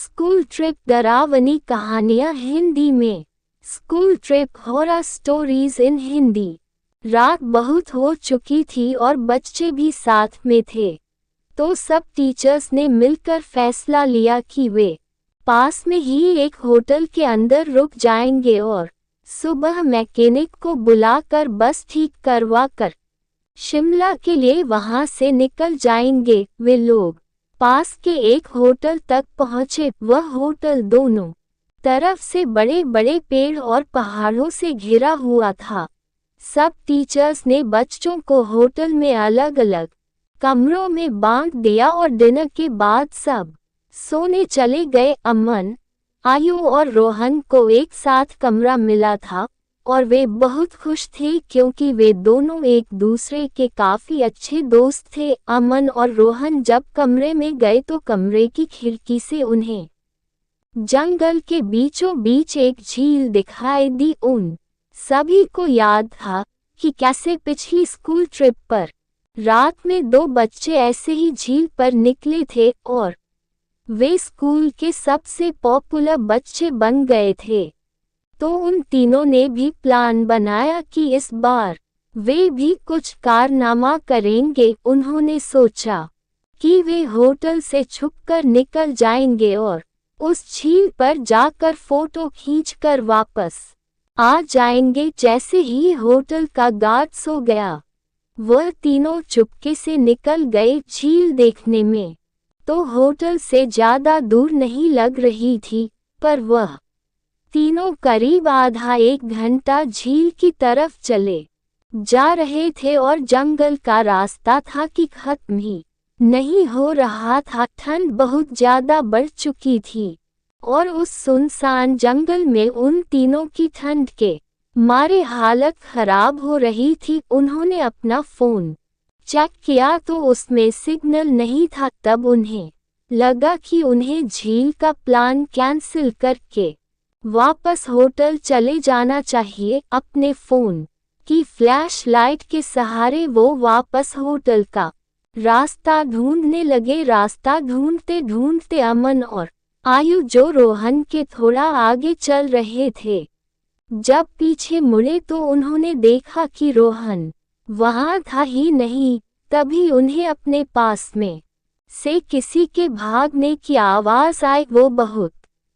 School trip डरावनी कहानियाँ हिंदी में। School trip horror stories in Hindi. रात बहुत हो चुकी थी और बच्चे भी साथ में थे, तो सब टीचर्स ने मिलकर फैसला लिया कि वे पास में ही एक होटल के अंदर रुक जाएंगे और सुबह मैकेनिक को बुलाकर बस ठीक करवा कर शिमला के लिए वहां से निकल जाएंगे। वे लोग पास के एक होटल तक पहुंचे। वह होटल दोनों तरफ से बड़े बड़े पेड़ और पहाड़ों से घिरा हुआ था। सब टीचर्स ने बच्चों को होटल में अलग अलग कमरों में बांट दिया और डिनर के बाद सब सोने चले गए। अमन, आयु और रोहन को एक साथ कमरा मिला था और वे बहुत खुश थे क्योंकि वे दोनों एक दूसरे के काफी अच्छे दोस्त थे। अमन और रोहन जब कमरे में गए तो कमरे की खिड़की से उन्हें जंगल के बीचों बीच एक झील दिखाई दी। उन सभी को याद था कि कैसे पिछली स्कूल ट्रिप पर रात में दो बच्चे ऐसे ही झील पर निकले थे और वे स्कूल के सबसे पॉपुलर बच्चे बन गए थे। तो उन तीनों ने भी प्लान बनाया कि इस बार वे भी कुछ कारनामा करेंगे। उन्होंने सोचा कि वे होटल से छुपकर निकल जाएंगे और उस झील पर जाकर फोटो खींचकर वापस आ जाएंगे। जैसे ही होटल का गार्ड सो गया, वह तीनों चुपके से निकल गए झील देखने में। तो होटल से ज्यादा दूर नहीं लग रही थी, पर वह तीनों करीब आधा एक घंटा झील की तरफ चले जा रहे थे और जंगल का रास्ता था कि खत्म ही नहीं हो रहा था। ठंड बहुत ज्यादा बढ़ चुकी थी और उस सुनसान जंगल में उन तीनों की ठंड के मारे हालत खराब हो रही थी। उन्होंने अपना फोन चेक किया तो उसमें सिग्नल नहीं था। तब उन्हें लगा कि उन्हें झील का प्लान कैंसिल करके वापस होटल चले जाना चाहिए। अपने फोन की फ्लैशलाइट के सहारे वो वापस होटल का रास्ता ढूंढने लगे। रास्ता ढूंढते ढूंढते अमन और आयु, जो रोहन के थोड़ा आगे चल रहे थे, जब पीछे मुड़े तो उन्होंने देखा कि रोहन वहां था ही नहीं। तभी उन्हें अपने पास में से किसी के भागने की आवाज आई। वो बहुत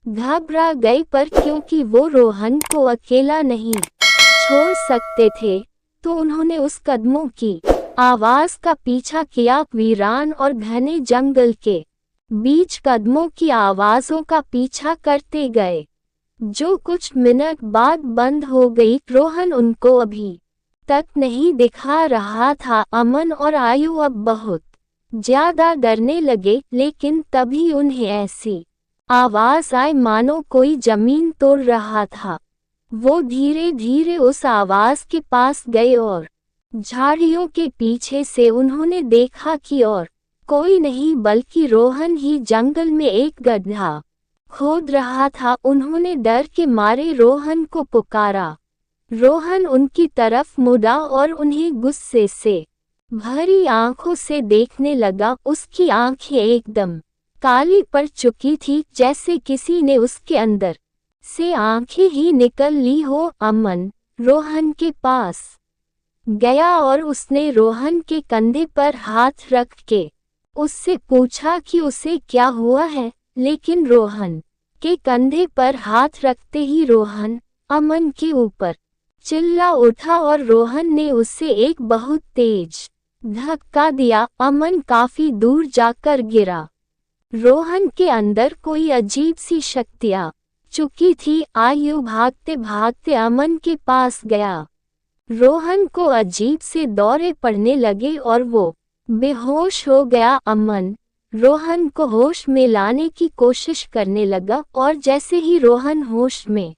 घबरा गए, पर क्योंकि वो रोहन को अकेला नहीं छोड़ सकते थे तो उन्होंने उस कदमों की आवाज का पीछा किया। वीरान और घने जंगल के बीच कदमों की आवाजों का पीछा करते गए, जो कुछ मिनट बाद बंद हो गई। रोहन उनको अभी तक नहीं दिखा रहा था। अमन और आयु अब बहुत ज्यादा डरने लगे, लेकिन तभी उन्हें ऐसी आवाज आई मानो कोई जमीन तोड़ रहा था। वो धीरे धीरे उस आवाज के पास गए और झाड़ियों के पीछे से उन्होंने देखा कि और कोई नहीं बल्कि रोहन ही जंगल में एक गड्ढा खोद रहा था। उन्होंने डर के मारे रोहन को पुकारा। रोहन उनकी तरफ मुड़ा और उन्हें गुस्से से भरी आंखों से देखने लगा। उसकी आंखें एकदम काली पड़ चुकी थी, जैसे किसी ने उसके अंदर से आंखें ही निकल ली हो। अमन रोहन के पास गया और उसने रोहन के कंधे पर हाथ रख के उससे पूछा कि उसे क्या हुआ है। लेकिन रोहन के कंधे पर हाथ रखते ही रोहन अमन के ऊपर चिल्ला उठा और रोहन ने उसे एक बहुत तेज धक्का दिया। अमन काफी दूर जाकर गिरा। रोहन के अंदर कोई अजीब सी शक्ति आ चुकी थी। आयु भागते भागते अमन के पास गया। रोहन को अजीब से दौरे पड़ने लगे और वो बेहोश हो गया। अमन रोहन को होश में लाने की कोशिश करने लगा और जैसे ही रोहन होश में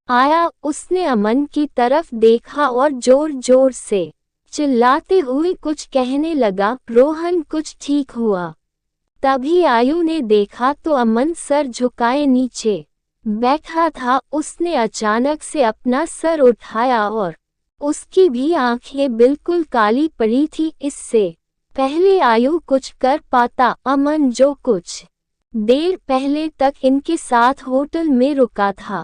आया, उसने अमन की तरफ देखा और जोर जोर से चिल्लाते हुए कुछ कहने लगा। रोहन कुछ ठीक हुआ। तभी आयु ने देखा तो अमन सर झुकाए नीचे बैठा था। उसने अचानक से अपना सर उठाया और उसकी भी आंखें बिल्कुल काली पड़ी थी। इससे पहले आयु कुछ कर पाता, अमन जो कुछ देर पहले तक इनके साथ होटल में रुका था।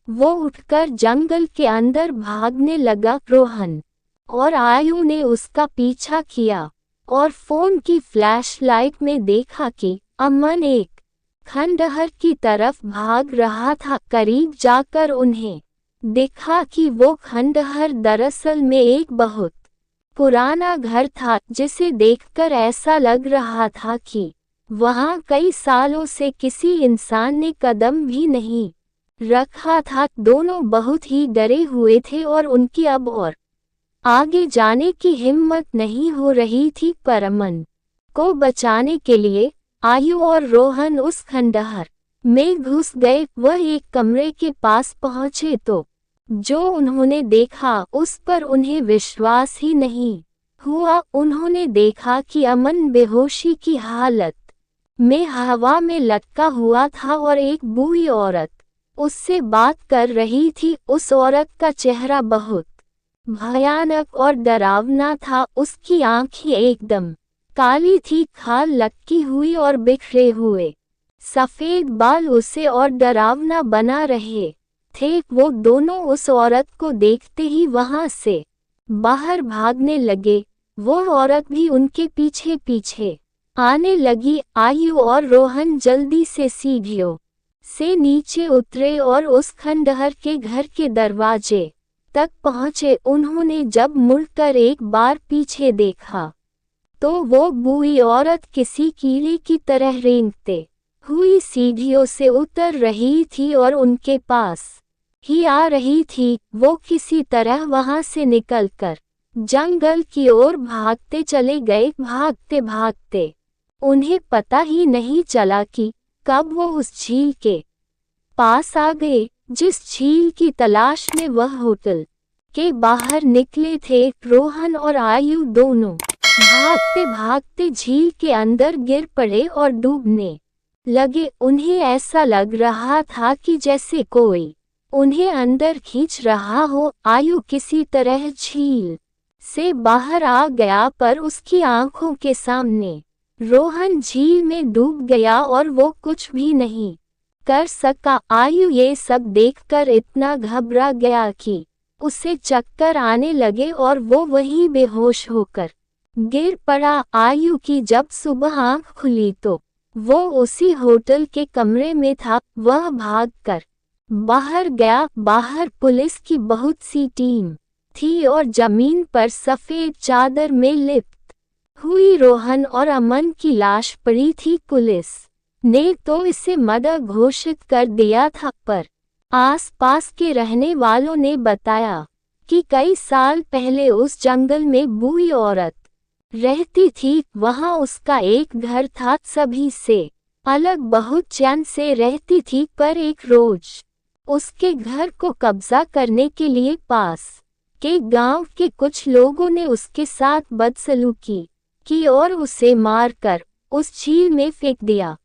वो उठकर जंगल के अंदर भागने लगा। रोहन और आयु ने उसका पीछा किया और फोन की फ्लैशलाइट में देखा कि अमन एक खंडहर की तरफ भाग रहा था। करीब जाकर उन्हें देखा कि वो खंडहर दरअसल में एक बहुत पुराना घर था, जिसे देखकर ऐसा लग रहा था कि वहां कई सालों से किसी इंसान ने कदम भी नहीं रखा था। दोनों बहुत ही डरे हुए थे और उनकी अब और आगे जाने की हिम्मत नहीं हो रही थी। पर अमन को बचाने के लिए आयु और रोहन उस खंडहर में घुस गए। वह एक कमरे के पास पहुंचे तो जो उन्होंने देखा उस पर उन्हें विश्वास ही नहीं हुआ। उन्होंने देखा कि अमन बेहोशी की हालत में हवा में लटका हुआ था और एक बूढ़ी औरत उससे बात कर रही थी। उस औरत का चेहरा बहुत भयानक और डरावना था। उसकी आंखें एकदम काली थी, खाल लटकी हुई और बिखरे हुए सफेद बाल उसे और डरावना बना रहे थे। वो दोनों उस औरत को देखते ही वहां से बाहर भागने लगे। वो औरत भी उनके पीछे पीछे आने लगी। आयु और रोहन जल्दी से सीढ़ियों से नीचे उतरे और उस खंडहर के घर के दरवाजे तक पहुंचे। उन्होंने जब मुड़कर एक बार पीछे देखा तो वो बूढ़ी औरत किसी कीड़े की तरह रेंगते हुई सीढ़ियों से उतर रही थी और उनके पास ही आ रही थी। वो किसी तरह वहां से निकलकर जंगल की ओर भागते चले गए। भागते भागते उन्हें पता ही नहीं चला कि कब वो उस झील के पास आ गए, जिस झील की तलाश में वह होटल के बाहर निकले थे। रोहन और आयु दोनों भागते भागते झील के अंदर गिर पड़े और डूबने लगे। उन्हें ऐसा लग रहा था कि जैसे कोई उन्हें अंदर खींच रहा हो। आयु किसी तरह झील से बाहर आ गया, पर उसकी आंखों के सामने रोहन झील में डूब गया और वो कुछ भी नहीं कर सका। आयु ये सब देखकर इतना घबरा गया कि उसे चक्कर आने लगे और वो वहीं बेहोश होकर गिर पड़ा। आयु की जब सुबह आंख खुली तो वो उसी होटल के कमरे में था। वह भागकर बाहर गया। बाहर पुलिस की बहुत सी टीम थी और जमीन पर सफेद चादर में लिप्त हुई रोहन और अमन की लाश पड़ी थी। पुलिस ने तो इसे मर्डर घोषित कर दिया था, पर आसपास के रहने वालों ने बताया कि कई साल पहले उस जंगल में बूढ़ी औरत रहती थी। वहां उसका एक घर था, सभी से अलग, बहुत चैन से रहती थी। पर एक रोज उसके घर को कब्जा करने के लिए पास के गांव के कुछ लोगों ने उसके साथ बदसलूकी की और उसे मारकर उस झील में फेंक दिया।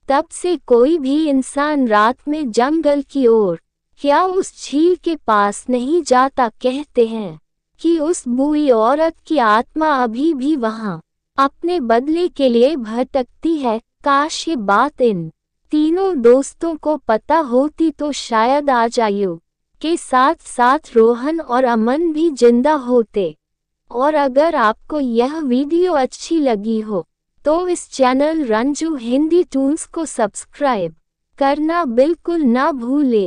तब से कोई भी इंसान रात में जंगल की ओर क्या उस झील के पास नहीं जाता। कहते हैं कि उस बूढ़ी औरत की आत्मा अभी भी वहां अपने बदले के लिए भटकती है। काश ये बात इन तीनों दोस्तों को पता होती तो शायद आज आयु के साथ साथ रोहन और अमन भी जिंदा होते। और अगर आपको यह वीडियो अच्छी लगी हो तो इस चैनल रंजू हिंदी टूल्स को सब्सक्राइब करना बिल्कुल ना भूले।